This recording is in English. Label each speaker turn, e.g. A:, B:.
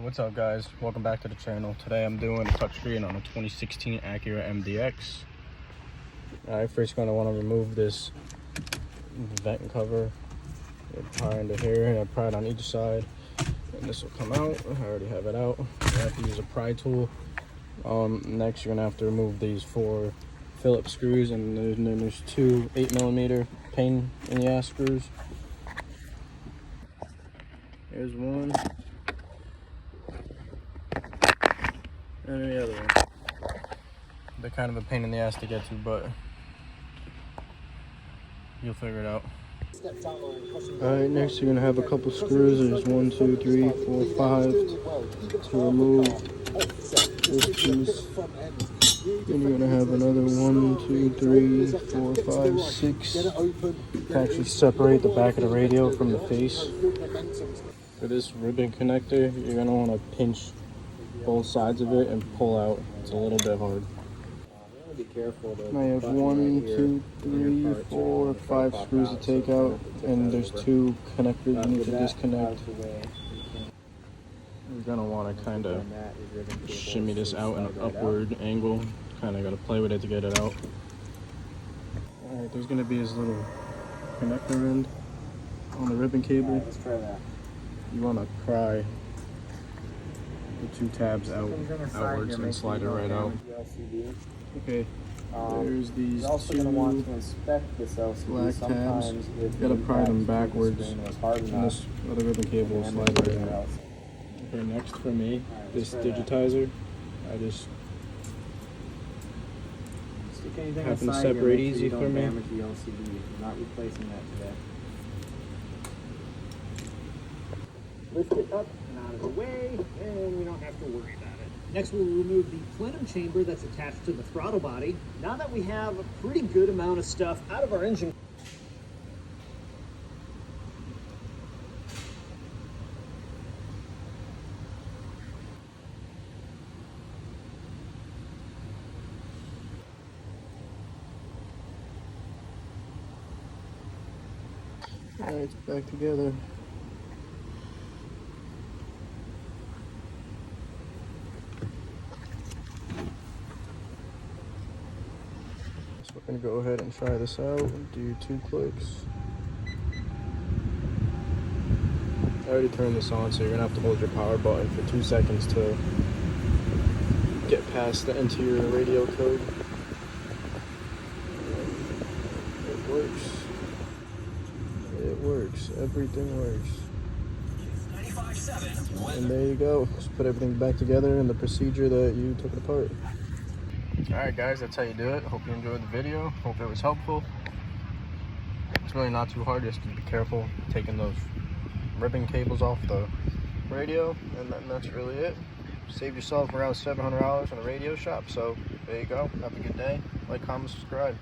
A: What's up, guys? Welcome back to the channel. Today I'm doing a touchscreen on a 2016 Acura MDX. Alright, first gonna want to remove this vent cover. Pry into here and I pry it on each side, and this will come out. I already have it out. You have to use a pry tool. Next you're gonna have to remove these 4 Phillips screws, and then there's 2 8mm pain in the ass screws. Here's one. And the other one. They're kind of a pain in the ass to get to, but you'll figure it out. Alright, next you're gonna have a couple screws. There's 1, 2, 3, 4, 5 to remove this piece. Then you're gonna have another 1, 2, 3, 4, 5, 6 to actually separate the back of the radio from the face. For this ribbon connector, you're gonna want to pinch both sides of it and pull out. It's a little bit hard.
B: Be careful.
A: Now you have 1, 2, 3, 4, 5 screws to take out, and there's 2 connectors you need to disconnect. You're gonna want to kind of shimmy this out in an upward angle. Kind of got to play with it to get it out. Alright, there's gonna be this little connector end on the ribbon cable.
B: Let's try that.
A: You want to pry the 2 tabs outwards and slide it right out. Okay, there's these 2
B: want to inspect this LCD.
A: black tabs. You gotta pry them backwards, and this other ribbon cable will slide right out. Okay, next for me, this digitizer. I just happen to separate easy for me.
B: Damage the LCD. You're not replacing that today. Lift it up and out of the way, and we don't have to worry about it.
C: Next, we'll remove the plenum chamber that's attached to the throttle body. Now that we have a pretty good amount of stuff out of our engine.
A: Alright, it's back together. So we're gonna go ahead and try this out and do 2 clicks. I already turned this on, so you're gonna have to hold your power button for 2 seconds to get past the interior radio code. It works. It works. Everything works. And there you go. Just put everything back together in the procedure that you took it apart. Alright guys, that's how you do it. Hope you enjoyed the video. Hope it was helpful. It's really not too hard, just to be careful taking those ribbon cables off the radio, and then that's really it. Save yourself around $700 on a radio shop, so there you go. Have a good day. Like, comment, subscribe.